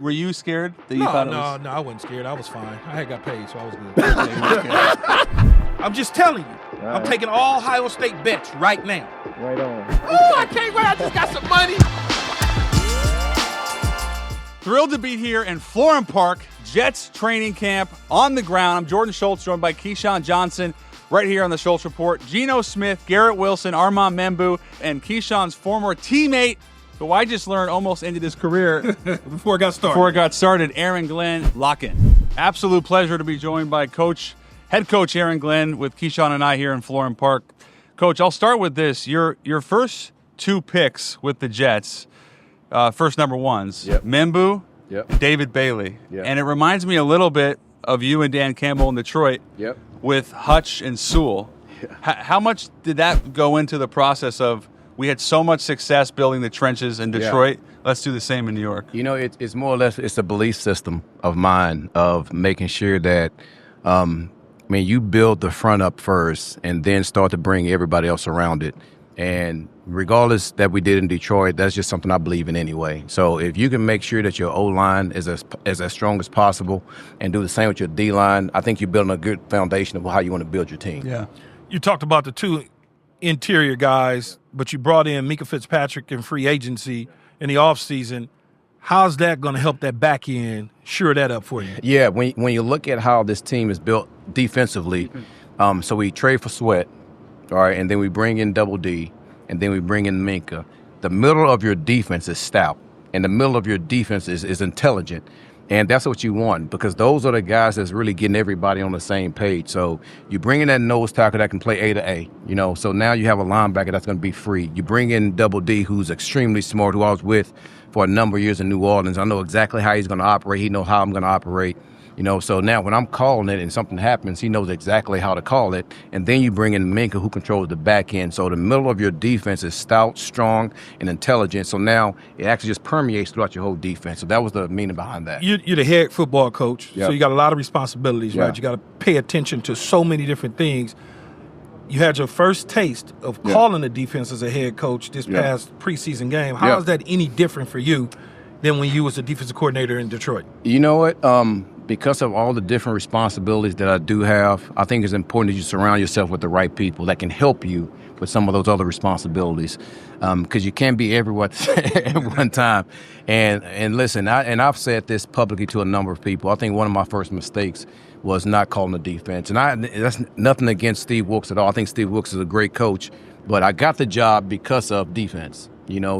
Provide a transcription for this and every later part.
Were you scared that you No, thought no, I wasn't scared. I was fine. I had got paid, so I was good. I'm just telling you. I'm taking all Ohio State bets right now. Right on. Oh, I can't wait. I just got some money. Thrilled to be here in Florham Park, Jets training camp on the ground. I'm Jordan Schultz, joined by Keyshawn Johnson, right here on the Schultz Report. Geno Smith, Garrett Wilson, Armand Membou, and Keyshawn's former teammate, who I just learned almost ended his career Before it got started. Aaron Glenn, lock-in. Absolute pleasure to be joined by head coach Aaron Glenn with Keyshawn and I here in Florham Park. Coach, I'll start with this. Your first two picks with the Jets, first number ones, Yep. Membou, Yep. David Bailey. Yep. And it reminds me a little bit of you and Dan Campbell in Detroit Yep. with Hutch and Sewell. Yeah. How much did that go into the process of, we had so much success building the trenches in Detroit, let's do the same in New York? You know, it's more or less, it's a belief system of mine of making sure that, you build the front up first and then start to bring everybody else around it. And regardless that we did in Detroit, that's just something I believe in anyway. So if you can make sure that your O-line is as strong as possible and do the same with your D-line, I think you're building a good foundation of how you want to build your team. Yeah. You talked about the two interior guys, but you brought in Mika Fitzpatrick in free agency in the offseason. How's that going to help that back end shore that up for you? Yeah, when you look at how this team is built defensively, so we trade for Sweat, all right, and then we bring in Double D, and then we bring in Minka. The middle of your defense is stout, and the middle of your defense is intelligent. And that's what you want, because those are the guys that's really getting everybody on the same page. So you bring in that nose tackle that can play A to A, so now you have a linebacker that's going to be free. You bring in Double D, who's extremely smart, who I was with for a number of years in New Orleans. I know exactly how he's going to operate. He knows how I'm going to operate. So now when I'm calling it and something happens, he knows exactly how to call it. And then you bring in Minka, who controls the back end. So the middle of your defense is stout, strong, and intelligent. So now it actually just permeates throughout your whole defense. So that was the meaning behind that. You're the head football coach, Yep. so you got a lot of responsibilities, Yeah. right? You got to pay attention to so many different things. You had your first taste of calling the defense as a head coach this past preseason game. How is that any different for you than when you was a defensive coordinator in Detroit? You know what? Because of all the different responsibilities that I do have, I think it's important that you surround yourself with the right people that can help you with some of those other responsibilities. Because you can't be everywhere at one time. And listen, I've said this publicly to a number of people. I think one of my first mistakes was not calling the defense. And that's nothing against Steve Wilkes at all. I think Steve Wilkes is a great coach. But I got the job because of defense.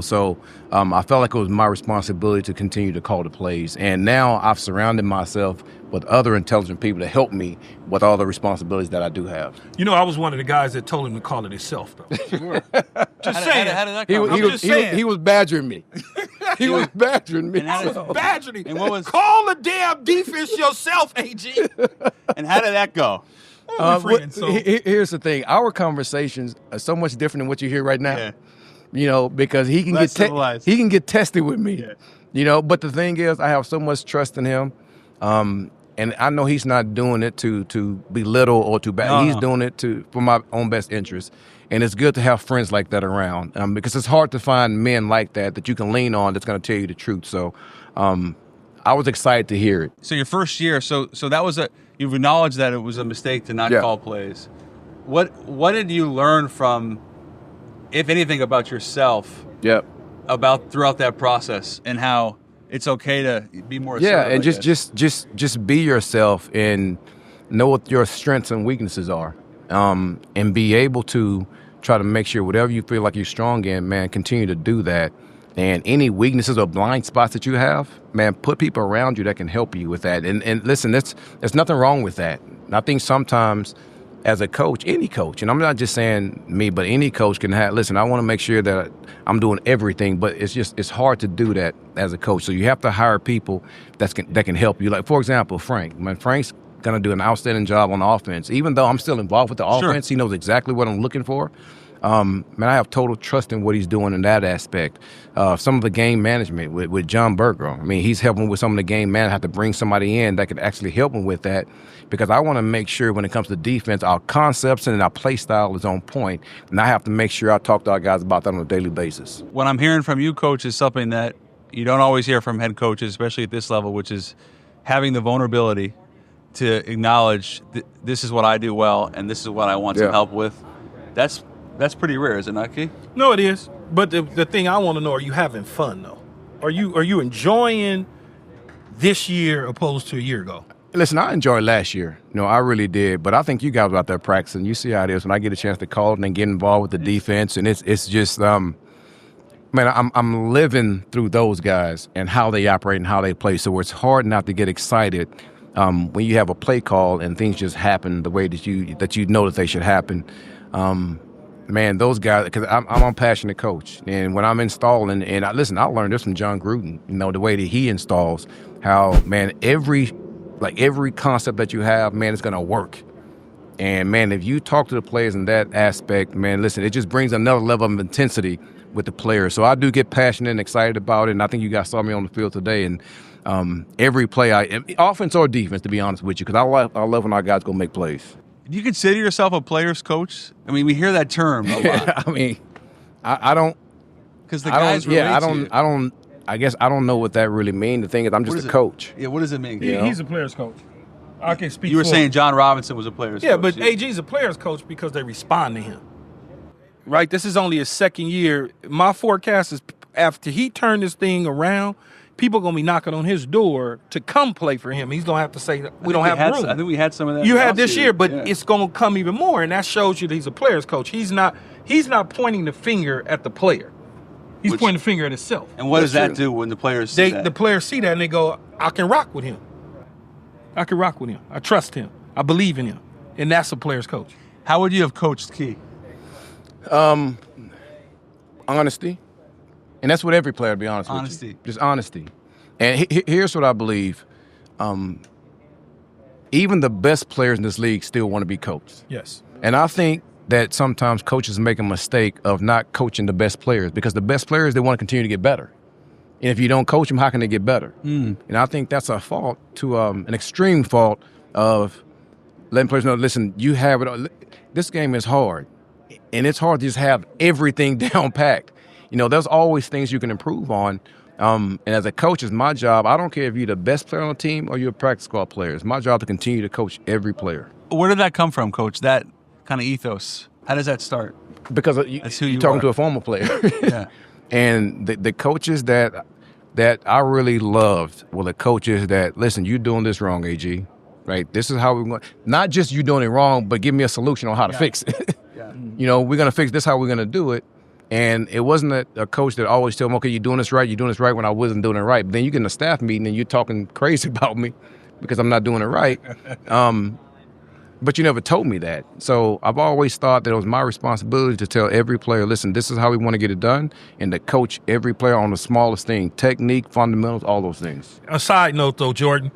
So I felt like it was my responsibility to continue to call the plays. And now I've surrounded myself with other intelligent people to help me with all the responsibilities that I do have. I was one of the guys that told him to call it himself, though. Just saying. How did that come? I'm just saying. He was badgering me. He was badgering me. And how did- Badgering. And what was- Call the damn defense yourself, AG. And how did that go? Here's the thing. Our conversations are so much different than what you hear right now. Yeah. Because he can Less civilized. he can get tested with me. Yeah. But the thing is, I have so much trust in him. And I know he's not doing it to belittle or to bad. He's doing it for my own best interest. And it's good to have friends like that around, because it's hard to find men like that you can lean on that's going to tell you the truth. So I was excited to hear it. So your first year, so that was you've acknowledged that it was a mistake to not call plays. What did you learn from, if anything, about yourself? Yep. About throughout that process and how it's okay to be more assertive? Yeah, and just be yourself and know what your strengths and weaknesses are, and be able to try to make sure whatever you feel like you're strong in, man, continue to do that. And any weaknesses or blind spots that you have, man, put people around you that can help you with that. And listen, there's nothing wrong with that. And I think sometimes as a coach, any coach, and I'm not just saying me, but any coach can listen, I want to make sure that I'm doing everything, but it's hard to do that as a coach. So you have to hire people that can help you. Like, for example, Frank. Frank's going to do an outstanding job on offense. Even though I'm still involved with the offense, he knows exactly what I'm looking for. I have total trust in what he's doing in that aspect. Some of the game management with John Berger. He's helping with some of the game management. I have to bring somebody in that could actually help him with that, because I want to make sure when it comes to defense, our concepts and our play style is on point. And I have to make sure I talk to our guys about that on a daily basis. What I'm hearing from you, Coach, is something that you don't always hear from head coaches, especially at this level, which is having the vulnerability to acknowledge this is what I do well and this is what I want some help with. That's pretty rare, is it not, Key? No, it is. But the thing I want to know, are you having fun, though? Are you enjoying this year opposed to a year ago? Listen, I enjoyed last year. I really did. But I think you guys were out there practicing. You see how it is when I get a chance to call it and get involved with the defense. And it's just, man, I'm living through those guys and how they operate and how they play. So it's hard not to get excited when you have a play call and things just happen the way that you know that they should happen. Man, those guys, because I'm a passionate coach. And when I'm installing, and I learned this from John Gruden, the way that he installs, how, man, every concept that you have, man, it's going to work. And, man, if you talk to the players in that aspect, man, listen, it just brings another level of intensity with the players. So I do get passionate and excited about it, and I think you guys saw me on the field today. And every play, offense or defense, to be honest with you, because I love when our guys go make plays. Do you consider yourself a player's coach? I mean, we hear that term a lot. I mean, I don't. Because the guys relate to you. I guess I don't know what that really means. The thing is, I'm just a coach. Yeah, what does it mean? He's a player's coach. I can speak. You were saying John Robinson was a player's coach. Yeah, but AG's a player's coach because they respond to him. Right? This is only his second year. My forecast is after he turned this thing around, people are going to be knocking on his door to come play for him. He's going to have to say, we don't have room. I think we had some of that. You had this year, but it's going to come even more, and that shows you that he's a player's coach. He's not pointing the finger at the player. He's pointing the finger at himself. And what does that do when the players see that? The players see that, and they go, I can rock with him. I can rock with him. I trust him. I believe in him. And that's a player's coach. How would you have coached Key? Honesty. And that's what every player, to be honest with you. Just honesty. And here's what I believe. Even the best players in this league still want to be coached. Yes. And I think that sometimes coaches make a mistake of not coaching the best players because the best players, they want to continue to get better. And if you don't coach them, how can they get better? And I think that's a fault, an extreme fault of letting players know, listen, you have it. This game is hard. And it's hard to just have everything down packed. There's always things you can improve on. And as a coach, it's my job. I don't care if you're the best player on the team or you're a practice squad player. It's my job to continue to coach every player. Where did that come from, Coach? That kind of ethos. How does that start? Because you're talking to a former player. Yeah. And the coaches that I really loved were the coaches that, listen, you're doing this wrong, AG. Right? This is how we're going. Not just you doing it wrong, but give me a solution on how to fix it. Yeah. We're going to fix this, how we're going to do it. And it wasn't a coach that always told me, okay, you're doing this right when I wasn't doing it right. But then you get in a staff meeting and you're talking crazy about me because I'm not doing it right. But you never told me that. So I've always thought that it was my responsibility to tell every player, listen, this is how we want to get it done, and to coach every player on the smallest thing, technique, fundamentals, all those things. A side note, though, Jordan,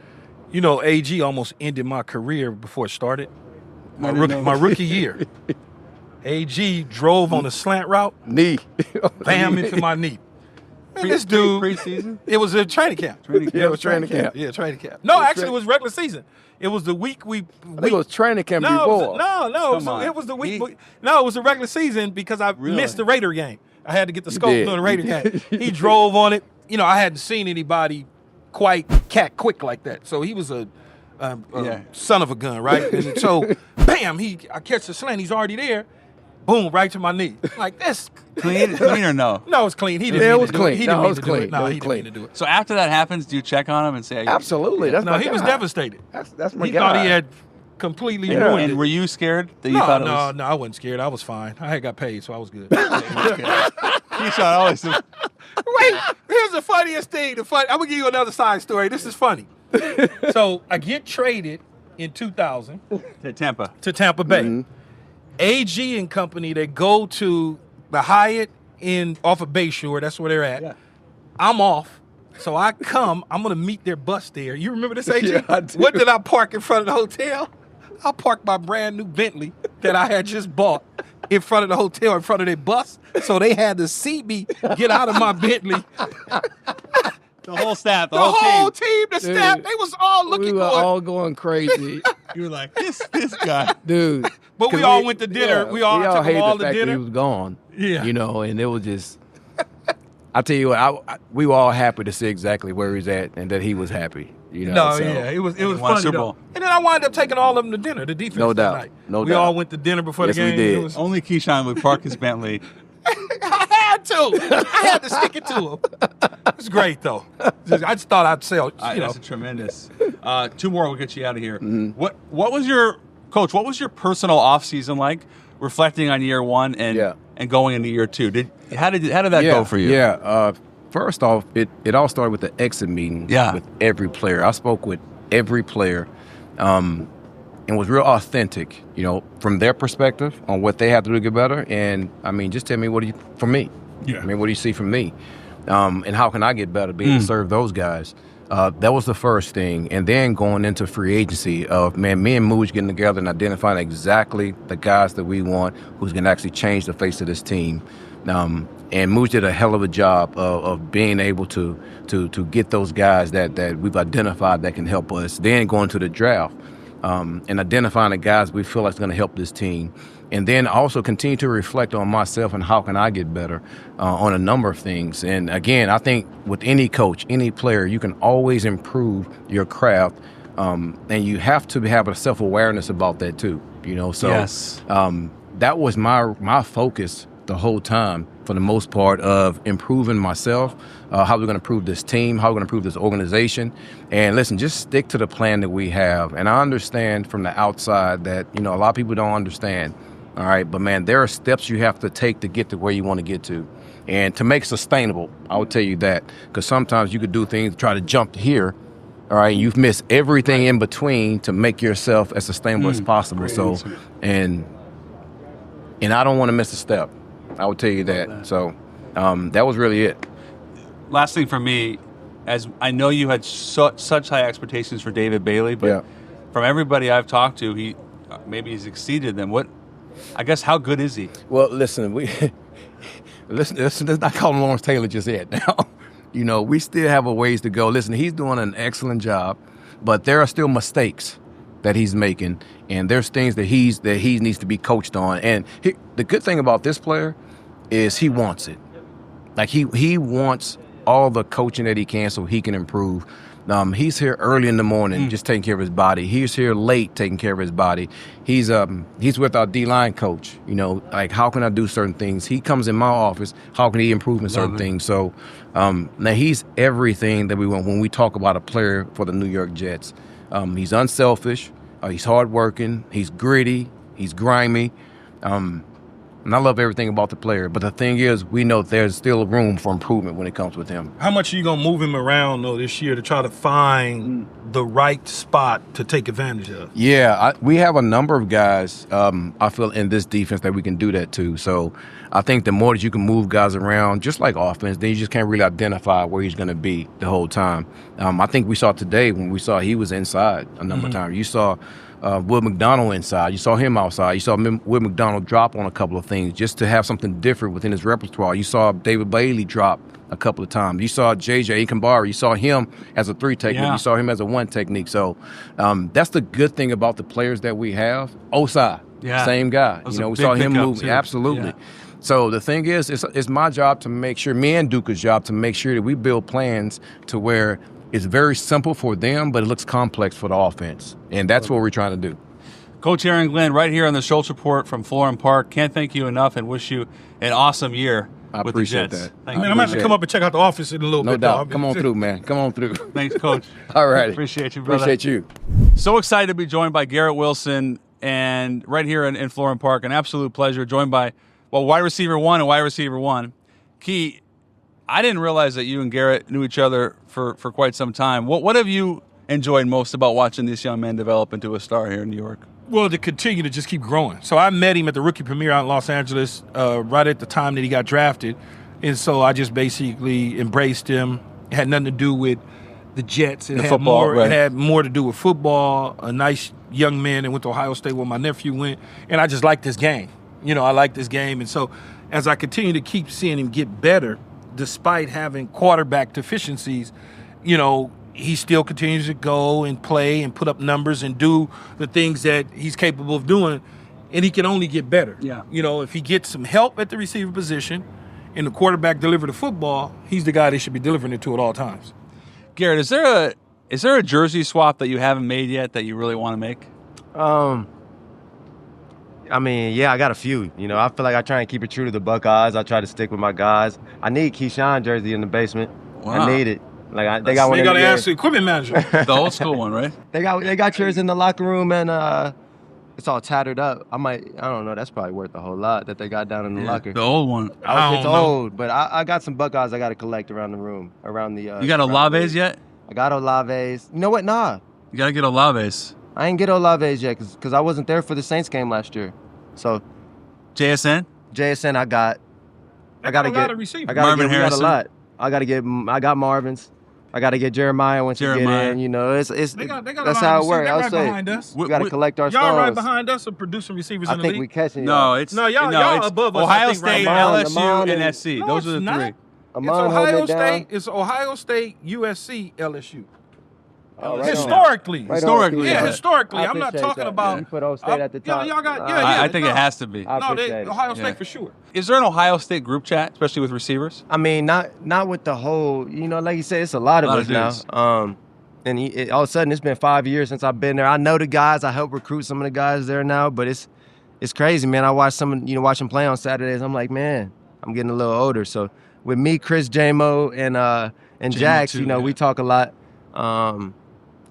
AG almost ended my career before it started. My rookie year. AG drove on a slant route. Knee. Bam, into my knee. Man, this dude. Preseason? It was a training camp. Yeah, it was training camp. Yeah, training camp. No, actually, it was regular season. It was the week I think it was training camp before. It was the week. It was the regular season because I missed the Raider game. I had to get the scope on the Raider game. He drove on it. I hadn't seen anybody quite cat quick like that. So he was a son of a gun, right? And so, bam, I catch the slant. He's already there. Boom, right to my knee. Like this. Clean or no? No, it's clean. He didn't it mean was to do clean. it. He didn't No, it mean was to clean. do it. No, he didn't mean to do it. So after that happens, do you check on him and say? Absolutely. That's no, he was devastated. That's my He guy. thought he had completely ruined it. And were you scared that you thought it was? No, I wasn't scared. I was fine. I had got paid, so I was good. Keyshawn always. Wait, here's the funniest thing. I'm gonna give you another side story. This is funny. So I get traded in 2000 to Tampa Bay. Mm-hmm. AG and company, they go to the Hyatt off of Bayshore. That's where they're at. Yeah. I'm off. So I come. I'm going to meet their bus there. You remember this, AG? Yeah, I do. What did I park in front of the hotel? I parked my brand new Bentley that I had just bought in front of the hotel, in front of their bus. So they had to see me get out of my Bentley. The whole staff, the whole team, the staff, they was all looking. We were all going crazy. You were like, this guy. Dude. But we all went to dinner. Yeah, we all took hated them all the to fact dinner. that he was gone. Yeah. And it was just. I tell you what, we were all happy to see exactly where he's at and that he was happy. You know, No, so. yeah, it was funny though. And then I wound up taking all of them to dinner. The defense No doubt. that night. No we doubt. all went to dinner before Yes, the game. we did. It was, Only Keyshawn would park his Bentley. I had to stick it to him. It was great though. I just thought I'd sell. That's tremendous. Two more, we'll get you out of here. Mm-hmm. What was your coach? What was your personal off season like? Reflecting on year one and going into year two, how did that go for you? Yeah. First off, it all started with the exit meeting with every player. I spoke with every player, and was real authentic, from their perspective on what they have to do to get better. And I mean, just tell me what do you see from me, and how can I get better, being to serve those guys. That was the first thing. And then going into free agency of, me and Mooj getting together and identifying exactly the guys that we want, who's going to actually change the face of this team. And Mooj did a hell of a job of being able to get those guys that we've identified that can help us. Then going to the draft and identifying the guys we feel like is going to help this team. And then also continue to reflect on myself and how can I get better on a number of things. And again, I think with any coach, any player, you can always improve your craft. And you have to have a self-awareness about that too, So yes. That was my focus the whole time, for the most part, of improving myself, how we're going to improve this team, how we're going to improve this organization. And listen, just stick to the plan that we have. And I understand from the outside that, a lot of people don't understand. All right, but man, there are steps you have to take to get to where you want to get to. And to make it sustainable, I would tell you that. Because sometimes you could do things, try to jump to here, all right, and you've missed everything in between to make yourself as sustainable as possible. So, and I don't want to miss a step. I would tell you that. So that was really it. Last thing for me, as I know you had such high expectations for David Bailey, but from everybody I've talked to, he's exceeded them. I guess, how good is he? Well, listen, let's not call him Lawrence Taylor just yet now. We still have a ways to go. Listen, he's doing an excellent job, but there are still mistakes that he's making, and there's things that he needs to be coached on. And the good thing about this player is he wants it. Like he wants all the coaching that he can so he can improve. He's here early in the morning just taking care of his body. He's here late taking care of his body. He's with our D-line coach, like how can I do certain things? He comes in my office, how can he improve in certain things? So now he's everything that we want when we talk about a player for the New York Jets. He's unselfish, he's hardworking, he's gritty, he's grimy. And I love everything about the player. But the thing is, we know there's still room for improvement when it comes with him. How much are you going to move him around, though, this year to try to find the right spot to take advantage of? Yeah, we have a number of guys, I feel, in this defense that we can do that to. So I think the more that you can move guys around, just like offense, then you just can't really identify where he's going to be the whole time. I think we saw today when we saw he was inside a number of times. You saw Will McDonald inside. You saw him outside. You saw Will McDonald drop on a couple of things just to have something different within his repertoire. You saw David Bailey drop a couple of times. You saw J.J. Ikambari. You saw him as a 3 technique. You saw him as a 1 technique. So that's the good thing about the players that we have. Osai, same guy. We saw him move. Too. Absolutely. Yeah. So the thing is, it's my job to make sure, me and Duca's job to make sure that we build plans to where it's very simple for them, but it looks complex for the offense. And that's what we're trying to do. Coach Aaron Glenn, right here on the Schultz Report from Florham Park. Can't thank you enough and wish you an awesome year with the Jets. That. I'm going to have to come up and check out the office in a little bit. No doubt. Come on through, man. Come on through. Thanks, Coach. All right. Appreciate you, brother. Appreciate you. So excited to be joined by Garrett Wilson, and right here in Florham Park. An absolute pleasure. Joined by, wide receiver 1 and wide receiver 1. Key, I didn't realize that you and Garrett knew each other for quite some time. What have you enjoyed most about watching this young man develop into a star here in New York? Well, to continue to just keep growing. So I met him at the rookie premiere out in Los Angeles right at the time that he got drafted. And so I just basically embraced him. It had nothing to do with the Jets. It had more to do with football. A nice young man that went to Ohio State where my nephew went. And I just liked this game. I liked this game. And so as I continue to keep seeing him get better, despite having quarterback deficiencies, he still continues to go and play and put up numbers and do the things that he's capable of doing, and he can only get better. Yeah. If he gets some help at the receiver position and the quarterback deliver the football, he's the guy they should be delivering it to at all times. Garrett, is there a jersey swap that you haven't made yet that you really want to make? I mean, yeah, I got a few. You know, I feel like I try and keep it true to the Buckeyes. I try to stick with my guys. I need Keyshawn jersey in the basement. Wow. I need it. Like they got one. You got to every year. ask the equipment manager. The old school one, right? They got yours in the locker room, and it's all tattered up. I don't know. That's probably worth a whole lot that they got down in the locker. The old one. It's old, but I got some Buckeyes I got to collect around the room, around the. You got Olave's yet? I got Olave's. You know what? Nah. You got to get Olave's. I ain't get Olave's yet because I wasn't there for the Saints game last year. So. JSN, I got to get. Marvin Harrison. We got a lot. I got Marvin's. I got to get Jeremiah once you get in. You know, it's they got that's how it works. Right I'll say behind us. we got to collect our stones. Y'all right behind us are producing receivers in the league. I think we catching y'all. Y'all above us. Ohio State, right LSU, and SC. No, Those are the not. three. It's Ohio State, USC, LSU. Oh, right historically. Historically. Yeah, Yeah. historically. I I'm not appreciate talking that. about. You put Ohio State at the top. Y'all got. I think it has to be. Ohio State Yeah. for sure. Is there an Ohio State group chat, especially with receivers? I mean, not with the whole. You know, like you said, it's a lot of us dudes. now. And all of a sudden, it's been 5 years since I've been there. I know the guys. I help recruit some of the guys there now, but it's crazy, man. I watch watch them play on Saturdays. I'm like, man, I'm getting a little older. So with me, Chris, J-Mo, and Jax, too, we talk a lot.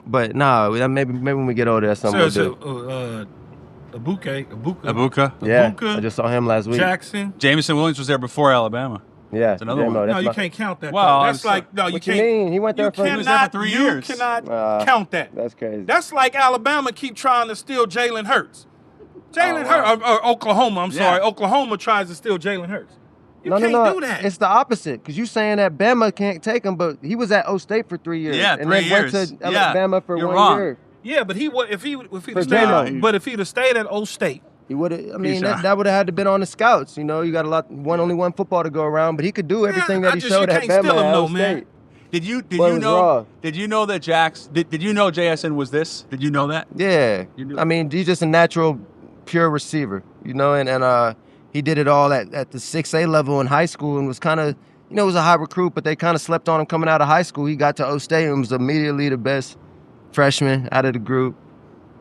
But maybe when we get older, that's something we'll do. Abuka. Yeah, I just saw him last week. Jackson. Jameson Williams was there before Alabama. Yeah, That's another one. J-Mo, No, that's you my- can't count that. Well, That's I'm like, no, you What can't. you mean? He went there for He was there for 3 years. You cannot count that. That's crazy. That's like Alabama keep trying to steal Jalen Hurts. Hurts, or Oklahoma, I'm sorry. Oklahoma tries to steal Jalen Hurts. You can't do that. It's the opposite, because you saying that Bama can't take him, but he was at O State for 3 years. Yeah, and 3 then years. went to Yeah, Alabama for you're 1 wrong. year. Yeah, but if he'd For J-Mo. have stayed at O State, He would have. I mean, Keyshawn. that would have had to been on the scouts. You know, you got only one football to go around, but he could do everything that he showed you at can't steal Bama him, at though, O man. State. Did you Well, it was raw. Did you know that did you know JSN was this? Did you know that? Yeah, You knew- I mean, he's just a natural, pure receiver, and he did it all at the 6A level in high school and was kind of, was a high recruit, but they kind of slept on him coming out of high school. He got to O State and was immediately the best freshman out of the group,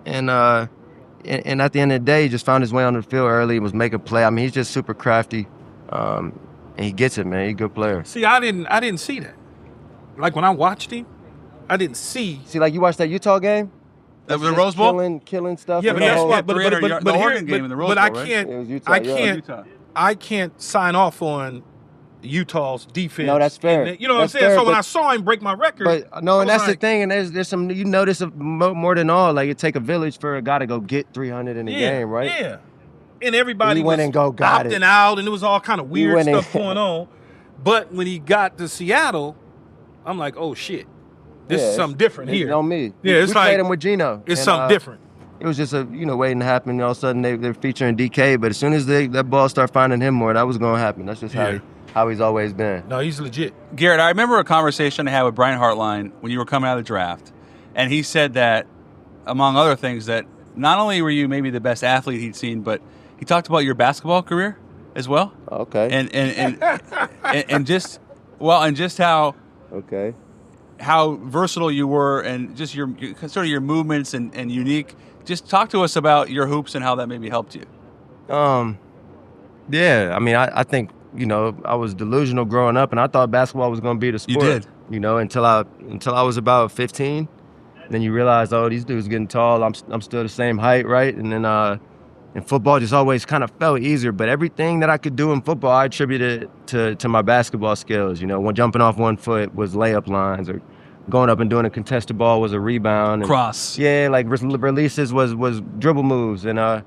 and at the end of the day, he just found his way on the field early and was making play. I mean, he's just super crafty, and he gets it, man. He's a good player. see, I didn't see that. Like when I watched him, I didn't see. See, like you watched that Utah game? That was the Just Rose Bowl? killing stuff. Yeah, and but that's the whole- why. But 300 yard- the Oregon game in the Rose but Bowl, I right? can't. It was Utah, I yeah. can't. Utah. I can't sign off on Utah's defense. No, that's fair. And, you know what I'm That's saying? fair, So when but- I saw him break my record, But no, I and was that's like, the thing. And there's some, you notice more than all, like it take a village for a guy to go get 300 in a game, right? Yeah. And everybody He went was and got opting it. out, and it was all kind of weird went stuff in. going on. But when he got to Seattle, I'm like, oh shit, this is something different here. On me. Yeah, it's we like- played him with Geno. It's and, something different. It was just waiting to happen. All of a sudden they're featuring DK, but as soon as that ball start finding him more, that was gonna happen. That's just how he's always been. No, he's legit. Garrett, I remember a conversation I had with Brian Hartline when you were coming out of the draft, and he said that, among other things, that not only were you maybe the best athlete he'd seen, but he talked about your basketball career as well, Okay. and just how Okay. versatile you were, and just your sort of your movements and unique. Just talk to us about your hoops and how that maybe helped you. Yeah, I mean, I think, I was delusional growing up, and I thought basketball was going to be the sport. did. Until I was about 15. Then you realize, oh, these dudes getting tall. I'm still the same height, right? And then and football just always kind of felt easier. But everything that I could do in football, I attributed to my basketball skills. When jumping off one foot was layup lines, or going up and doing a contested ball was a rebound. And, Cross. yeah, like releases was dribble moves, and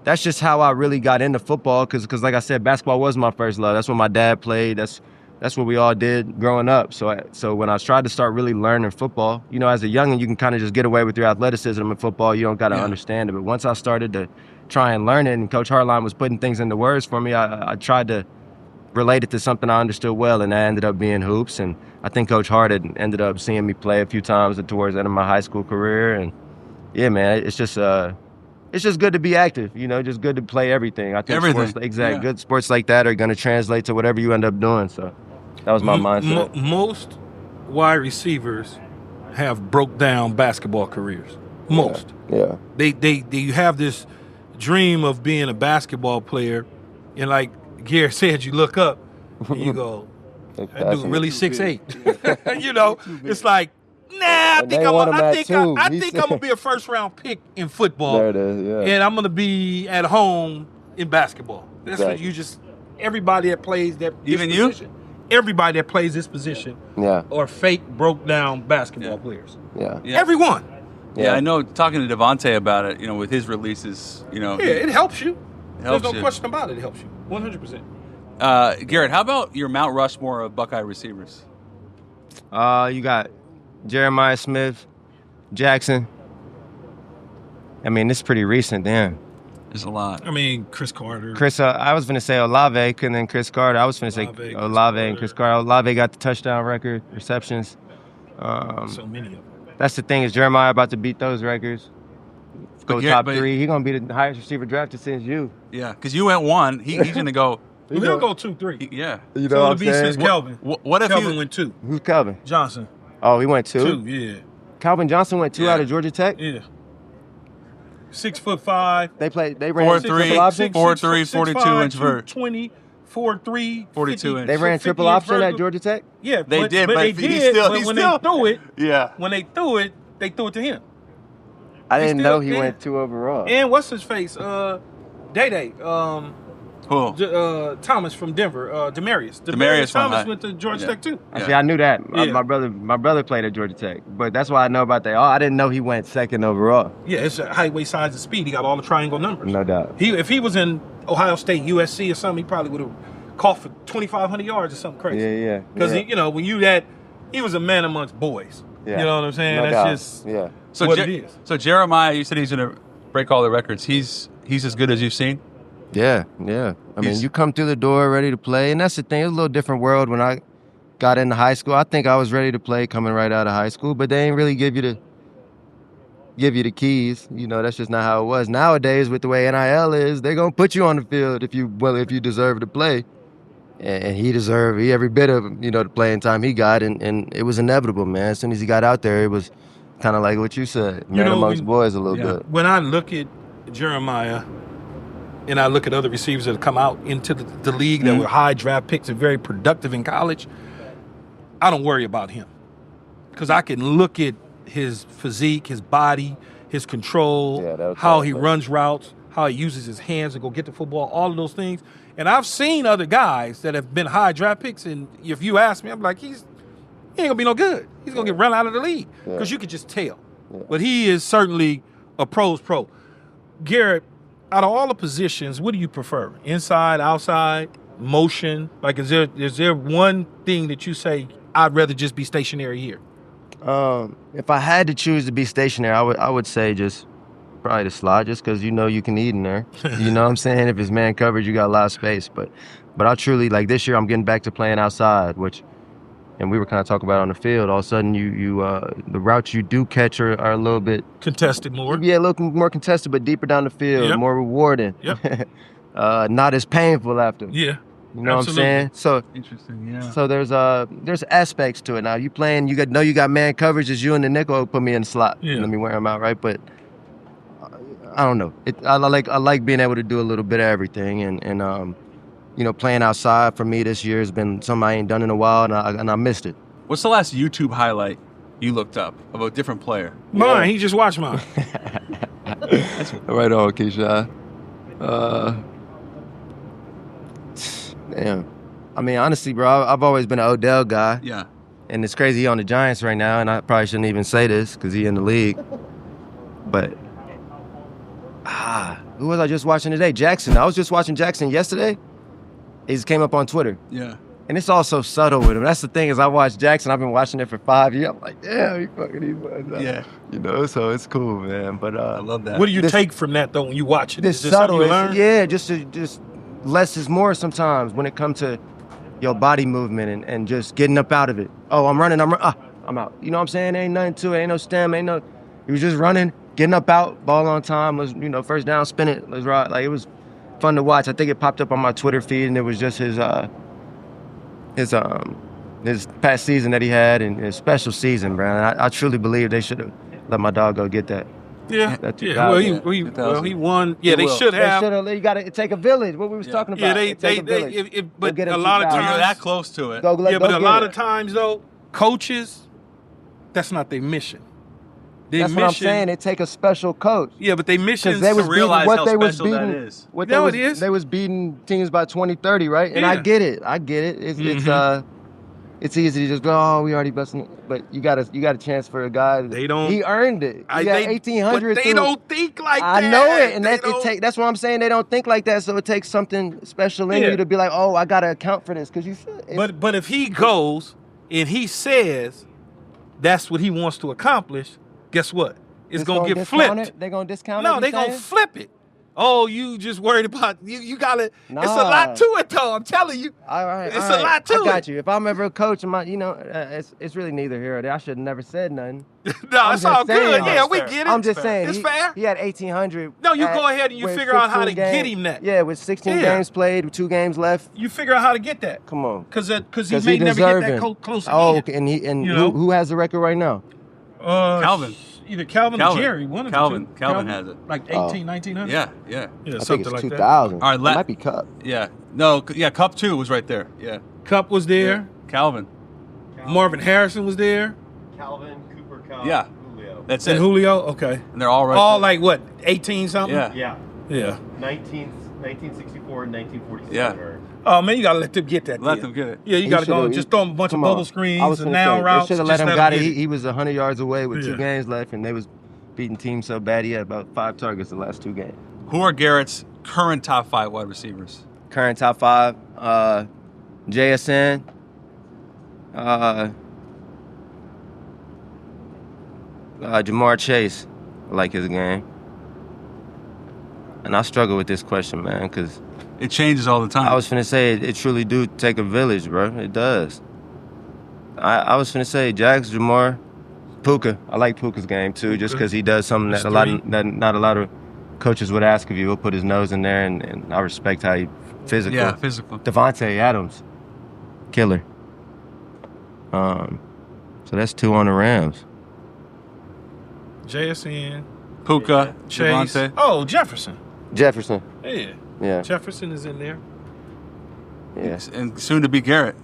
that's just how I really got into football. Because like I said, basketball was my first love. That's what my dad played. That's what we all did growing up. So when I tried to start really learning football, as a youngin, you can kind of just get away with your athleticism in football. You don't got to understand it. But once I started to try and learn it, and Coach Hartline was putting things into words for me, I tried to relate it to something I understood well, and that ended up being hoops. And I think Coach Hart had ended up seeing me play a few times towards the end of my high school career. And yeah, man, it's just it's just good to be active, just good to play everything. I think Everything. sports, exactly. Good sports like that are going to translate to whatever you end up doing. So that was my mindset. Most wide receivers have broke down basketball careers. Most. Yeah. They have this dream of being a basketball player, and like Garrett said, you look up and you go, that dude really 6'8". It's like, nah, I think I'm gonna be a first round pick in football. There it is, yeah. And I'm gonna be at home in basketball. That's what you just. Everybody that plays that. Even this you? position, everybody that plays this position. Yeah. Are fake broke down basketball players. Yeah. Everyone. Yeah, I know. Talking to Devontae about it, with his releases, Yeah, it helps you. Helps There's no you. question about it. It helps you 100%. Garrett, how about your Mount Rushmore of Buckeye receivers? You got Jeremiah Smith, Jackson. I mean, this is pretty recent, damn. There's a lot. I mean, Chris Carter. I was going to say Olave, and then Chris Carter. I was going to say Olave and Chris Carter. Olave got the touchdown record, receptions. So many of them. That's the thing, is Jeremiah about to beat those records. Go top 3. He's going to be the highest receiver drafted since you. Yeah, because you went 1. He's going to go. He'll go 2, 3. Yeah. You know So what I'm it'll be saying? since Kelvin. What if Kelvin he went 2. Who's Calvin? Johnson. Oh, he went 2? 2, yeah. Calvin Johnson went 2 Yeah. out of Georgia Tech? Yeah. 6'5". They ran 4'3", triple option? 4'3", 42-inch vert. 20, 4'3", 42 inch. They ran 50 triple option at vertical. Georgia Tech? Yeah, They did, but they he did. still- But he when still- they threw it, Yeah. they threw it to him. I didn't still know he did. went 2 overall. And what's his face? Day. Who? Thomas from Denver. Demarius. Demarius from Thomas high- went to Georgia yeah. Tech too. Yeah. See, I knew that. Yeah. My brother played at Georgia Tech, but that's why I know about that. Oh, I didn't know he went 2nd overall. Yeah, it's a height, weight, size, and speed. He got all the triangle numbers. No doubt. If he was in Ohio State, USC, or something, he probably would have caught for 2,500 yards or something crazy. Yeah. Because when he was a man amongst boys. Yeah. You know what I'm saying? No That's doubt. just Yeah. So what it is. So Jeremiah, you said he's going to break all the records. He's as good as you've seen? Yeah. I mean, you come through the door ready to play, and that's the thing. It was a little different world when I got into high school. I think I was ready to play coming right out of high school, but they ain't really give you the keys. That's just not how it was. Nowadays, with the way NIL is, they're gonna put you on the field if you deserve to play, and he deserved every bit of the playing time he got, and it was inevitable, man. As soon as he got out there, it was kind of like what you said, man amongst boys a little bit. When I look at Jeremiah and I look at other receivers that have come out into the league that were high draft picks and very productive in college, I don't worry about him. Because I can look at his physique, his body, his control, how he runs routes, how he uses his hands to go get the football, all of those things. And I've seen other guys that have been high draft picks, and if you ask me, I'm like, he ain't going to be no good. He's going to get run out of the league because you could just tell. Yeah. But he is certainly a pro's pro. Garrett, out of all the positions, what do you prefer? Inside, outside, motion? Like, is there one thing that you say, I'd rather just be stationary here? If I had to choose to be stationary, I would say just probably the slot, just because you can eat in there. You know what I'm saying? If it's man coverage, you got a lot of space. But I truly, like this year, I'm getting back to playing outside, and we were kind of talking about on the field. All of a sudden, the routes you do catch are a little bit contested more. Yeah, a little more contested, but deeper down the field, more rewarding. Yep. Not as painful after. Yeah. You know what I'm saying? So interesting, yeah. So there's aspects to it. Now you playing, you got man coverage. As you in the nickel, put me in the slot. Yeah. Let me wear him out, right? But I don't know. I like being able to do a little bit of everything, and playing outside for me this year has been something I ain't done in a while, and I missed it. What's the last YouTube highlight you looked up of a different player? Mine. He just watched mine. Right on, Keyshawn. Damn. I mean, honestly, bro, I've always been an Odell guy. Yeah. And it's crazy he on the Giants right now, and I probably shouldn't even say this because he in the league. But, who was I just watching today? Jackson. I was just watching Jackson yesterday. He just came up on Twitter. Yeah. And it's all so subtle with him. That's the thing is I watched Jackson. I've been watching it for 5 years. I'm like, damn, he fucking these ones up. Yeah. So it's cool, man. But I love that. What do you take from that, though, when you watch it? This is subtle, you learn? Yeah, just less is more sometimes when it comes to your body movement and just getting up out of it. Oh, I'm running, I'm out. You know what I'm saying? Ain't nothing to it, ain't no stem, he was just running getting up out, ball on time, let's, first down, spin it, let's ride. Like, it was fun to watch. I think it popped up on my Twitter feed, and it was just his past season that he had and his special season, bro. And I truly believe they should have let my dog go get that. Yeah. That Well, he won. Yeah, they should have. You got to take a village. What we was talking about. Yeah, but a lot of times you're that close to it. But a lot of times though, coaches, that's not their mission. That's what I'm saying. They take a special coach. Yeah, but their mission is to realize how special that is. They was beating teams by 20, 30, right? And I get it. It's easy to just go, oh, we already busting, but you got a chance for a guy. He earned it. He got 1,800. But they don't think like that. I know it, and that's what I'm saying. They don't think like that, so it takes something special in you to be like, oh, I got to account for this, because you should. But if he goes and he says that's what he wants to accomplish, guess what? It's going to get flipped. They're going to discount it? No, they're going to flip it. Oh, you just worried about you got it. It's a lot to it, though. I'm telling you. All right, it's a lot to it. I got you. If I'm ever a coach, it's really neither here or there. I should have never said nothing. No, it's all good. Yeah, we get it. I'm just saying. It's fair. He had 1,800. No, you go ahead and you figure out how to get him that. Yeah, with 16 games played, with 2 games left. You figure out how to get that. Come on. Because he may never get that close again. Oh, and who has the record right now? Calvin. Either Calvin or Jerry. One of the two. Calvin has it. Like 1900? Yeah. I think it's 2000. All right, it might be Cup. Yeah. No, Cup 2 was right there. Yeah. Cup was there. Yeah. Calvin. Marvin Harrison was there. Calvin, Cooper Cup, Julio. That's and it. Julio? Okay. And they're all right all there. Like what, 18 something? Yeah. 1964 and 1947. Yeah. Oh, man, you got to let them get that. Let them get it. Yeah, you got to go just throw them a bunch of bubble screens and now routes. They should have let him got it. He was 100 yards away with 2 games left, and they was beating teams so bad he had about 5 targets the last 2 games. Who are Garrett's current top 5 wide receivers? Current top 5, JSN, Jamar Chase. I like his game. And I struggle with this question, man, because it changes all the time. I was finna say it truly do take a village, bro. It does. I was finna say Jax, Jamar, Puka. I like Puka's game too, just because he does something that not a lot of coaches would ask of you. He'll put his nose in there, and I respect how he physical. Yeah, physical. Devontae Adams, killer. So that's 2 on the Rams. JSN, Puka, Chase. Devontae. Oh, Jefferson. Yeah. Jefferson is in there. Yeah. And soon to be Garrett.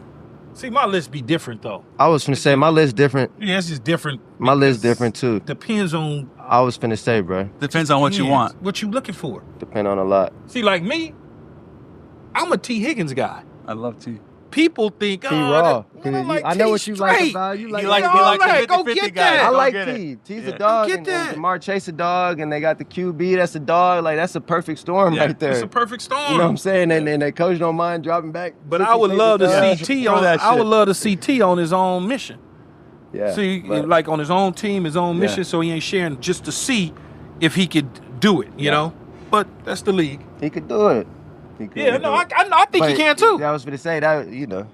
See, my list be different though. I was finna say my list different. Yeah, it's just different. My list different too. Depends on. I was finna say, bro. Depends on what you want. What you looking for. Depend on a lot. See, like me, I'm a T. Higgins guy. I love T. People think, Raw. I know what you like about. You like the 50-50 guy. I like T. T's a dog. And Jamar Chase a dog, and they got the QB that's a dog. Like, that's a perfect storm right there. It's a perfect storm. You know what I'm saying? And the coach don't mind dropping back. But I would love to see T on. I would love to see T on his own mission. Yeah. See, like on his own team, his own mission, so he ain't sharing just to see if he could do it. You know. But that's the league. He could do it. I think he can too. I was going to say that. You know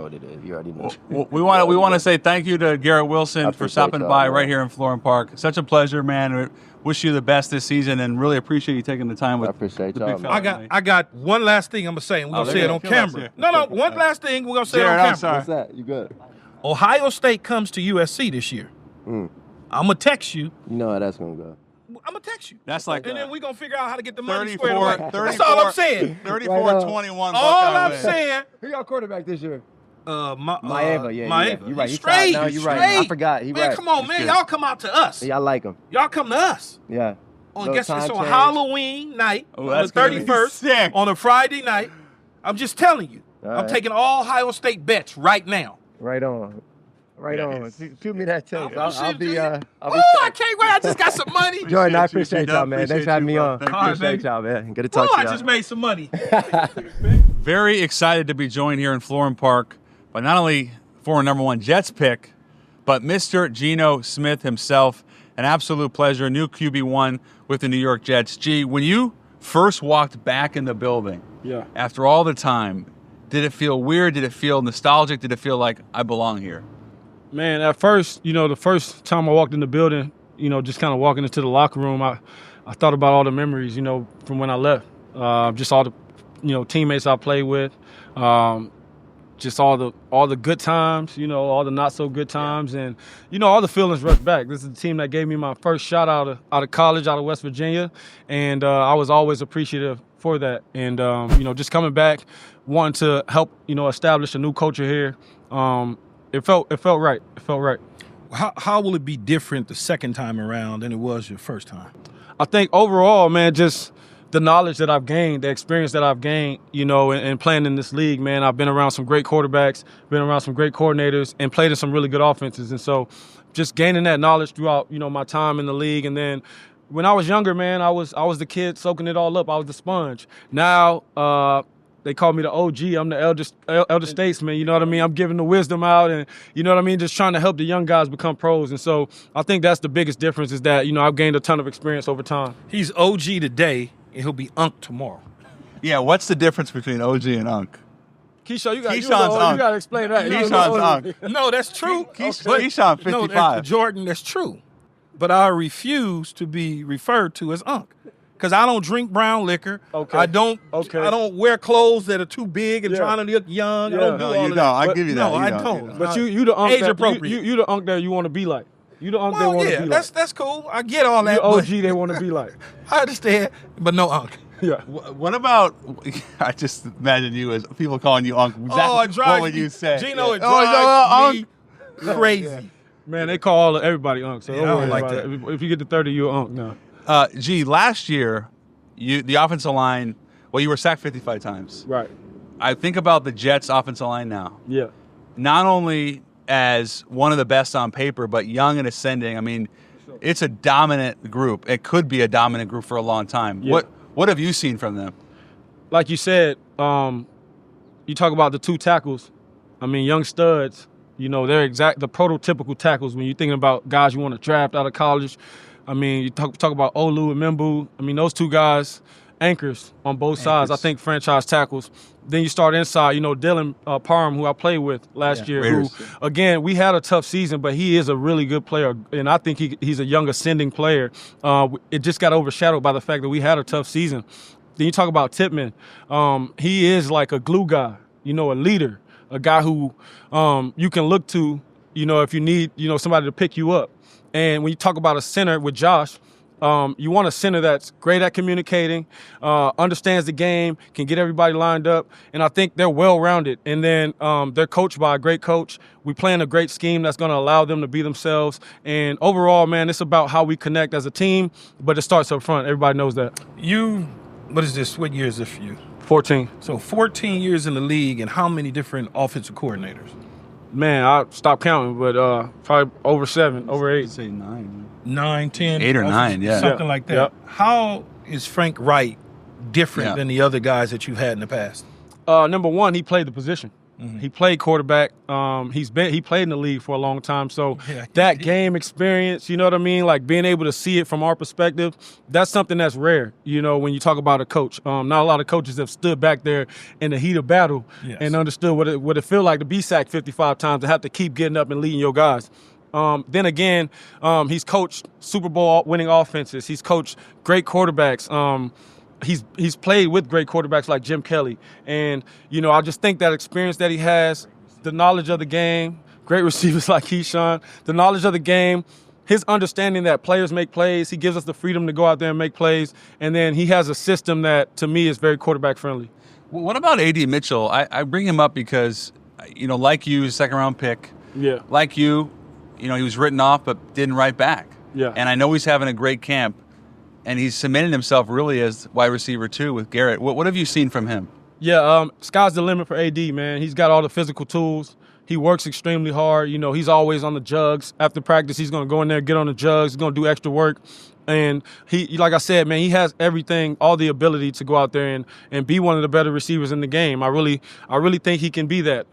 what it is. You already know. We want to say thank you to Garrett Wilson for stopping by right here in Florham Park. Such a pleasure, man. Wish you the best this season, and really appreciate you taking the time with. I appreciate the y'all. big fella, I got one last thing I'm gonna say, and we're gonna say it on camera. No, one last thing we're gonna say it on camera. I'm sorry. What's that? You good? Ohio State comes to USC this year. I'm gonna text you. You know how that's gonna go. I'm gonna text you. That's like, and then we're gonna figure out how to get the money 34, squared away. 34, that's all I'm saying. 34-21. All I'm saying. Who y'all quarterback this year? Maeva, yeah. Maeva. You're right. He's straight. No, you're right. I forgot. He man, right. come on, man. Y'all come out to us. Yeah, I like him. Y'all come to us. Yeah. On guess it's on Halloween night, on the 31st, on a Friday night. I'm just telling you. I'm taking all Ohio State bets right now. Right on. Right on. Shoot me that text. I'll be. I can't wait. I just got some money. Jordan, I appreciate y'all, man. Thanks for having me on. Appreciate y'all, man. Good to talk to y'all. I just made some money. Very excited to be joined here in Florham Park by not only former #1 Jets pick, but Mr. Geno Smith himself. An absolute pleasure. New QB1 with the New York Jets. G, when you first walked back in the building, after all the time, did it feel weird? Did it feel nostalgic? Did it feel like I belong here? Man, at first, the first time I walked in the building, just kind of walking into the locker room, I thought about all the memories, from when I left. Just all the, teammates I played with, just all the good times, all the not so good times, and all the feelings rushed back. This is the team that gave me my first shot out of college, out of West Virginia, and I was always appreciative for that. And just coming back, wanting to help establish a new culture here, it felt right. It felt right. How will it be different the second time around than it was your first time? I think overall, man, just the knowledge that I've gained, the experience that I've gained, and playing in this league, man, I've been around some great quarterbacks, been around some great coordinators, and played in some really good offenses. And so just gaining that knowledge throughout, my time in the league. And then when I was younger, man, I was the kid soaking it all up. I was the sponge. Now, they call me the OG. I'm the elder statesman, you know what I mean? I'm giving the wisdom out and, just trying to help the young guys become pros. And so I think that's the biggest difference is that, I've gained a ton of experience over time. He's OG today, and he'll be Unc tomorrow. Yeah, what's the difference between OG and Unc? Keyshawn, Keyshawn's Unc. You got to explain that. Keyshawn's Unc. No, that's true. Keyshawn 55. No, Jordan, that's true. But I refuse to be referred to as Unc. Because I don't drink brown liquor. Okay. I don't wear clothes that are too big and trying to look young. I don't do all you of don't. that. I'll give you that. No, I don't. But you the Unc age that, appropriate. you the Unc that you want to be like. You the Unc they Well, want to yeah, be like. that's cool. I get all that. You OG but they want to be like. I understand, but no Unc. Yeah. What about, I just imagine you as people calling you Unc. Exactly it drives what would me. you say? Geno, it drives me crazy. Man, they call everybody Unc, so Yeah, don't I worry don't like about that. it. If you get to 30, you're Unc now. Last year, the offensive line, you were sacked 55 times. Right. I think about the Jets' offensive line now. Yeah. Not only as one of the best on paper, but young and ascending. I mean, it's a dominant group. It could be a dominant group for a long time. Yeah. What have you seen from them? Like you said, you talk about the two tackles. I mean, young studs, they're the prototypical tackles when you're thinking about guys you want to draft out of college. I mean, you talk about Olu and Membou. I mean, those two guys, anchors on both sides. I think franchise tackles. Then you start inside, Dylan Parham, who I played with last year, Raiders. who, again, we had a tough season, but he is a really good player, and I think he's a young ascending player. It just got overshadowed by the fact that we had a tough season. Then you talk about Tippmann. He is like a glue guy, a leader, a guy who you can look to, if you need, somebody to pick you up. And when you talk about a center with Josh, you want a center that's great at communicating, understands the game, can get everybody lined up, and I think they're well-rounded. And then they're coached by a great coach. We play in a great scheme that's going to allow them to be themselves. And overall, man, it's about how we connect as a team, but it starts up front. Everybody knows that. What is this? What year is this for you? 14. So 14 years in the league, and how many different offensive coordinators? Man, I stopped counting, but probably over 7, over 8. I'd say 9. 9, 10? 8 or 9, yeah. Something like that. Yep. How is Frank Reich different Yeah. than the other guys that you've had in the past? Number one, he played the position. Mm-hmm. He played quarterback. He played in the league for a long time. So Yeah. that game experience, you know what I mean? Like being able to see it from our perspective, that's something that's rare, when you talk about a coach. Not a lot of coaches have stood back there in the heat of battle Yes. and understood what it feel like to be sacked 55 times and have to keep getting up and leading your guys. Then again, he's coached Super Bowl winning offenses. He's coached great quarterbacks. He's played with great quarterbacks like Jim Kelly. And, I just think that experience that he has, the knowledge of the game, great receivers like Keyshawn, the knowledge of the game, his understanding that players make plays, he gives us the freedom to go out there and make plays. And then he has a system that, to me, is very quarterback friendly. Well, what about A.D. Mitchell? I bring him up because, like you, second-round pick. Yeah. Like you, he was written off but didn't write back. Yeah. And I know he's having a great camp. And he's cemented himself really as wide receiver 2 with Garrett. What have you seen from him? Yeah, sky's the limit for AD, man. He's got all the physical tools. He works extremely hard. He's always on the jugs. After practice, he's going to go in there, get on the jugs. He's going to do extra work. And he, like I said, man, he has everything, all the ability to go out there and be one of the better receivers in the game. I really think he can be that.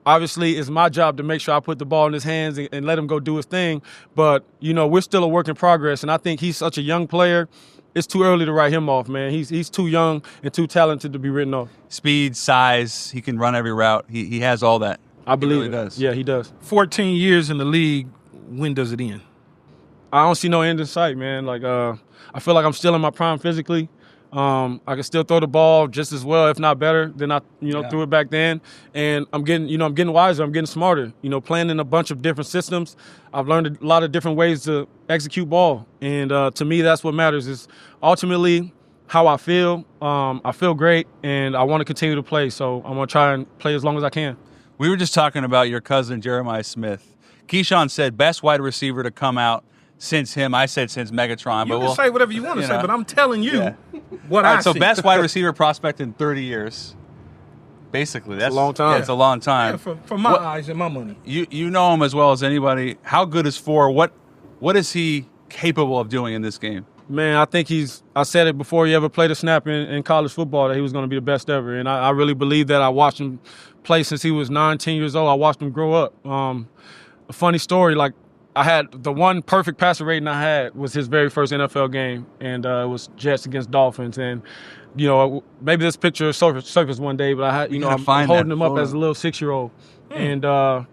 Obviously, it's my job to make sure I put the ball in his hands and let him go do his thing. But, we're still a work in progress, and I think he's such a young player. It's too early to write him off, man. He's too young and too talented to be written off. Speed, size, he can run every route. He has all that. I believe really it. does. Yeah, he does. 14 years in the league, when does it end? I don't see no end in sight, man. Like I feel like I'm still in my prime physically. I can still throw the ball just as well, if not better, than I threw it back then. And I'm getting wiser. I'm getting smarter. Playing in a bunch of different systems. I've learned a lot of different ways to execute ball. And to me, that's what matters. Is ultimately how I feel. I feel great, and I want to continue to play. So I'm gonna try and play as long as I can. We were just talking about your cousin Jeremiah Smith. Keyshawn said best wide receiver to come out since him. I said since Megatron. You but can say whatever you want to say, but I'm telling you what All I right, so see. best wide receiver prospect in 30 years. Basically, that's a long time. Yeah, it's a long time. Yeah, from my eyes and my money. You know him as well as anybody. How good is Four? What is he capable of doing in this game? Man, I think I said it before he ever played a snap in college football that he was going to be the best ever. And I really believe that. I watched him play since he was 9, 10 years old. I watched him grow up. A funny story, like I had the one perfect passer rating I had was his very first NFL game, and it was Jets against Dolphins. And, maybe this picture surfaced one day, but I had, I'm holding him up as a little 6-year-old. And I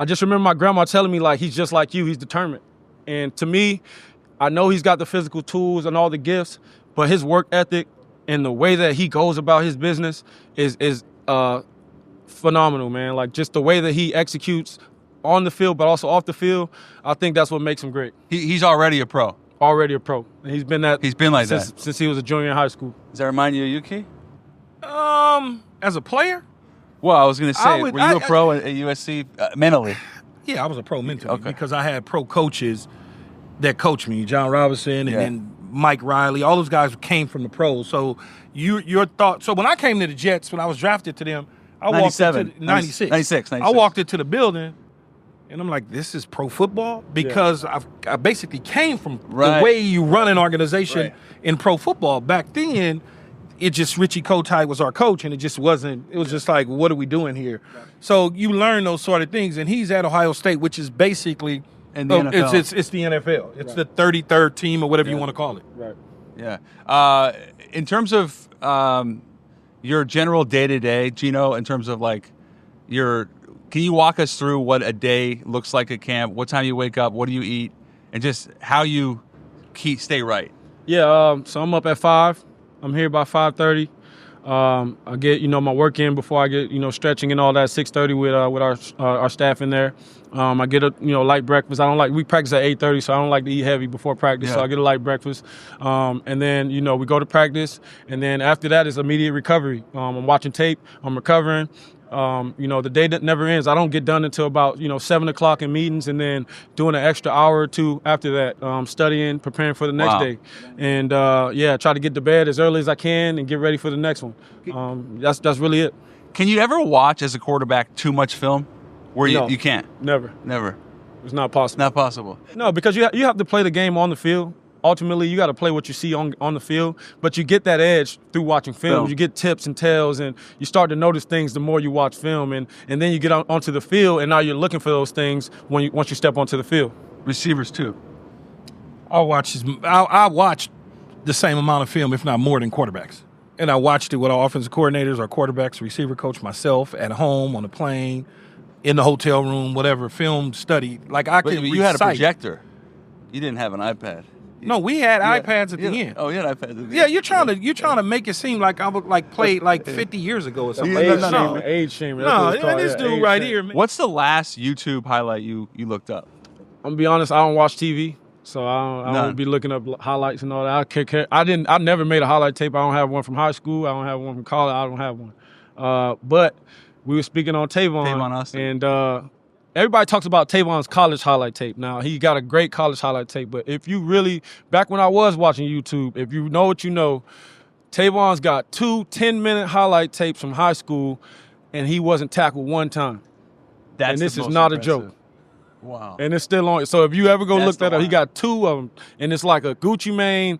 just remember my grandma telling me, like, he's just like you, he's determined. And to me, I know he's got the physical tools and all the gifts, but his work ethic and the way that he goes about his business is phenomenal, man. Like, just the way that he executes on the field, but also off the field, I think that's what makes him great. He's already a pro. Already a pro. And he's been like that since he was a junior in high school. Does that remind you of you, Key? As a player? Well, I was going to say, were you a pro at USC mentally? Yeah, I was a pro mentally because I had pro coaches that coached me. John Robinson and then Mike Riley. All those guys came from the pros. So your thought. So when I came to the Jets, when I was drafted to them, I walked into 96. I walked into the building. And I'm like, this is pro football? Because I basically came from the way you run an organization in pro football. Back then, it just Richie Kotite was our coach, and it just wasn't. It was just like, what are we doing here? So you learn those sort of things. And he's at Ohio State, which is basically in the NFL. It's the NFL. It's the 33rd team or whatever you want to call it. Right. Yeah. In terms of your general day-to-day, Geno, in terms of like can you walk us through what a day looks like at camp? What time you wake up? What do you eat? And just how you stay right? Yeah, so I'm up at 5. I'm here by 5:30. I get, my work in before I get, stretching and all that, 6:30 with our staff in there. I get a, light breakfast. We practice at 8:30, so I don't like to eat heavy before practice, so I get a light breakfast. And then, we go to practice, and then after that is immediate recovery. I'm watching tape, I'm recovering. The day that never ends. I don't get done until about, 7 o'clock in meetings, and then doing an extra hour or two after that, studying, preparing for the next day. And, try to get to bed as early as I can and get ready for the next one. That's really it. Can you ever watch as a quarterback too much film where you can't? Never. It's not possible. Not possible. No, because you have to play the game on the field. Ultimately, you got to play what you see on the field, but you get that edge through watching film. You get tips and tells, and you start to notice things the more you watch film, and then you get onto the field, and now you're looking for those things once you step onto the field. Receivers too. I watch the same amount of film, if not more, than quarterbacks. And I watched it with our offensive coordinators, our quarterbacks, receiver coach, myself, at home, on the plane, in the hotel room, whatever, film study. Like I can you had a projector. You didn't have an iPad. No, we had iPads at the end. Oh, you had iPads at the end. Yeah, you're trying to make it seem like I was played 50 years ago or something. Age shaming. No, this dude right here, man. What's the last YouTube highlight you looked up? I'm gonna be honest, I don't watch TV, so I don't be looking up highlights and all that. I never made a highlight tape. I don't have one from high school. I don't have one from college. I don't have one. But we were speaking on Tavon, and everybody talks about Tavon's college highlight tape. Now, he got a great college highlight tape, but if you really, back when I was watching YouTube, if you know what you know, Tavon's got 2 10-minute highlight tapes from high school, and he wasn't tackled one time. And this is not a joke. Wow. And it's still on. So if you ever go look that up, he got 2 of them, and it's like a Gucci Mane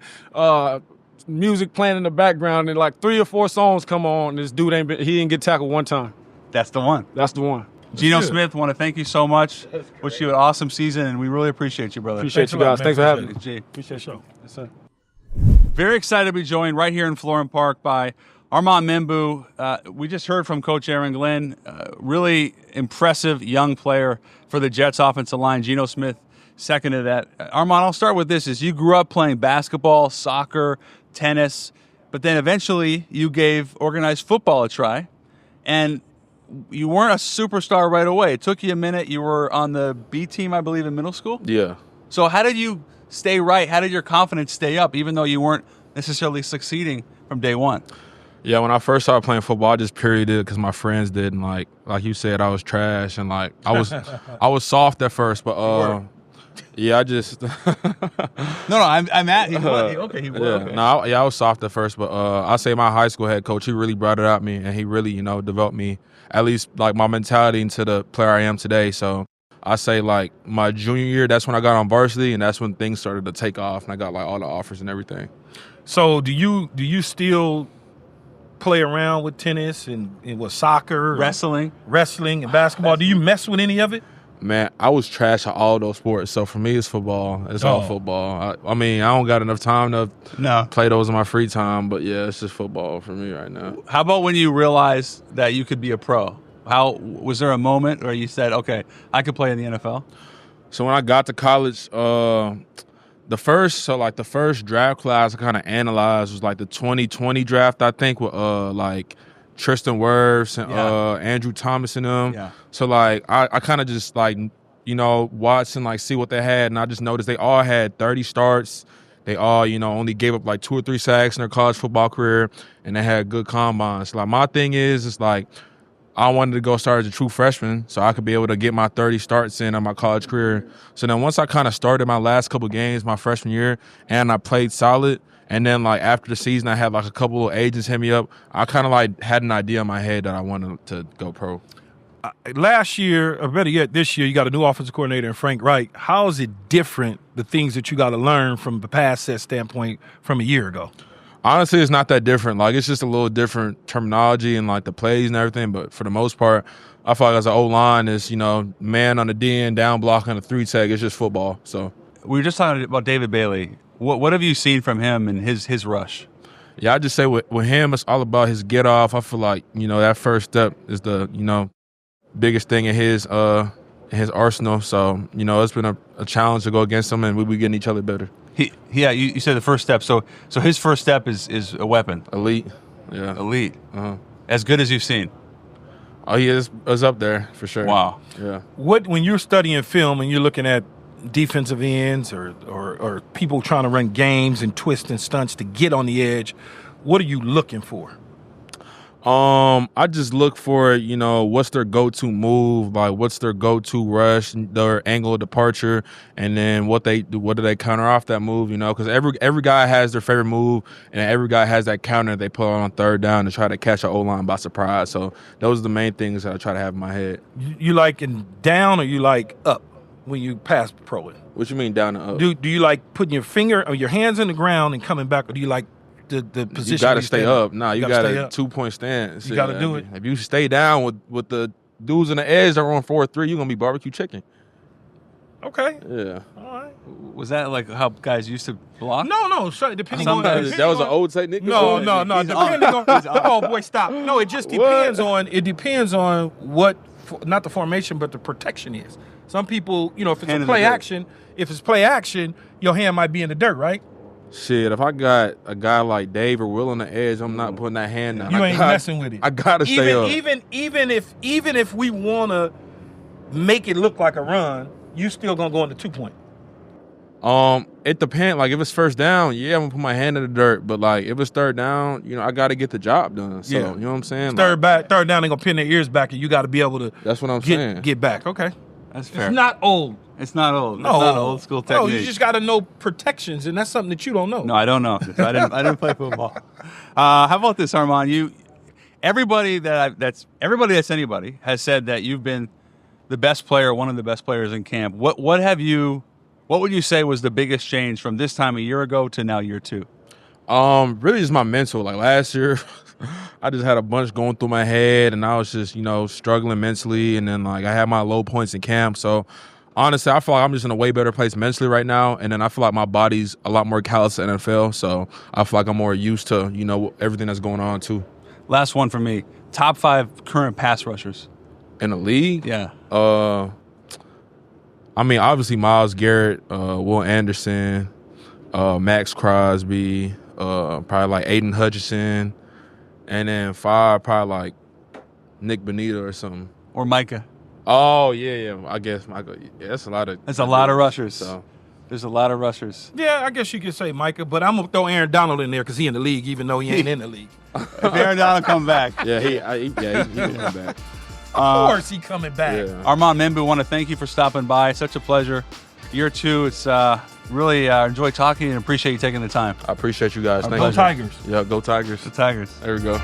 music playing in the background, and like 3 or 4 songs come on, and this dude he didn't get tackled one time. That's the one. That's the one. Geno Smith, want to thank you so much. Wish you an awesome season, and we really appreciate you, brother. Appreciate you guys. Thanks for having me. Appreciate the show. Yes, sir. Very excited to be joined right here in Florham Park by Armand Membou. We just heard from Coach Aaron Glenn. Really impressive young player for the Jets offensive line. Geno Smith Second to that. Armand, I'll start with this. Is you grew up playing basketball, soccer, tennis, but then eventually you gave organized football a try, and you weren't a superstar right away. It took you a minute. You were on the B team, I believe, in middle school? Yeah. So how did you stay right? How did your confidence stay up, even though you weren't necessarily succeeding from day one? Yeah, when I first started playing football, I just perioded because my friends did, and like you said, I was trash, and like I was soft at first, but yeah, I just I'm at he was. Okay, he was. Yeah, okay. I was soft at first, but I say my high school head coach, he really brought it out me, and he really developed me, at least like my mentality into the player I am today. So I say like my junior year, that's when I got on varsity, and that's when things started to take off, and I got like all the offers and everything. So do you still play around with tennis and with soccer, wrestling and basketball? Do you mess with any of it? Man, I was trash at all those sports. So for me, it's football. It's all football. I mean, I don't got enough time to play those in my free time. But yeah, it's just football for me right now. How about when you realized that you could be a pro? How was there a moment where you said, "Okay, I could play in the NFL"? So when I got to college, the first draft class I kind of analyzed was like the 2020 draft, I think, with like Tristan Wirfs and Andrew Thomas and them. Yeah. So like I kind of just like watch and like see what they had, and I just noticed they all had 30 starts. They all only gave up like 2 or 3 sacks in their college football career, and they had good combines. Like my thing is like I wanted to go start as a true freshman so I could be able to get my 30 starts in on my college career. So then once I kind of started my last couple games my freshman year and I played solid, and then like after the season I had like a couple of agents hit me up, I kind of like had an idea in my head that I wanted to go pro. Last year, or better yet, this year, you got a new offensive coordinator in Frank Reich. How is it different, the things that you got to learn from the pass set standpoint from a year ago? Honestly, it's not that different. Like, it's just a little different terminology and, like, the plays and everything. But for the most part, I feel like as an O-line is, man on the DN, down block on the 3-tech. It's just football. So we were just talking about David Bailey. What have you seen from him and his rush? Yeah, I just say with him, it's all about his get off. I feel like, that first step is the, biggest thing in his arsenal. So, it's been a challenge to go against him, and we'll be getting each other better. You said the first step. So his first step is a weapon. Elite. Yeah. Elite. Uh-huh. As good as you've seen. Oh, he is up there for sure. Wow. Yeah. When you're studying film and you're looking at defensive ends or people trying to run games and twists and stunts to get on the edge, what are you looking for? I just look for, what's their go-to move, like what's their go-to rush, their angle of departure, and then what do they counter off that move, because every guy has their favorite move, and every guy has that counter they put on third down to try to catch an O-line by surprise. So those are the main things that I try to have in my head. You like in down or you like up when you pass pro it? What you mean down and up? Do you like putting your finger or your hands in the ground and coming back, or do you like the position? You got to stay up. Nah, you got a 2-point stance. You got to do it. If you stay down with the dudes in the edge that are on 4-3, you're going to be barbecue chicken. Okay. Yeah. All right. Was that like how guys used to block? No. Depending on that was an old technique. No. Depending on. Oh boy, stop. No, it just depends on. It depends on what, not the formation, but the protection is. Some people, if it's play action, your hand might be in the dirt, right? Shit, if I got a guy like Dave or Will on the edge, I'm not putting that hand down. You ain't messing with it. I gotta stay up. Even if we wanna make it look like a run, you still gonna go in the 2-point. It depends. Like if it's first down, yeah, I'm gonna put my hand in the dirt. But like if it's third down, I gotta get the job done. So you know what I'm saying? Third down, they gonna pin their ears back, and you got to be able to. That's what I'm saying. Get back. Okay, that's fair. It's not old. It's not old. No, it's not old school technique. No, you just got to know protections, and that's something that you don't know. No, I don't know. I didn't play football. How about this, Armand? Everybody that's anybody has said that you've been the best player, one of the best players in camp. What would you say was the biggest change from this time a year ago to now year 2? Really just my mental. Like last year, I just had a bunch going through my head, and I was just struggling mentally, and then like I had my low points in camp. So honestly, I feel like I'm just in a way better place mentally right now, and then I feel like my body's a lot more callous to NFL, so I feel like I'm more used to, everything that's going on too. Last one for me. Top 5 current pass rushers. In the league? Yeah. I mean, obviously Myles Garrett, Will Anderson, Max Crosby, probably like Aiden Hutchinson, and then 5 probably like Nick Bonita or something. Or Micah. Oh yeah. I guess Michael. Yeah, that's a lot of. That's a lot of rushers. So. There's a lot of rushers. Yeah, I guess you could say Micah, but I'm gonna throw Aaron Donald in there because he in the league, even though he ain't in the league. If Aaron Donald come back. Yeah, he can come back. Of course he coming back. Yeah. Armand Membou, want to thank you for stopping by. Such a pleasure. Year 2, it's really enjoyed talking and appreciate you taking the time. I appreciate you guys. Thank Go you. Tigers. Yeah, go Tigers. The Tigers. There we go.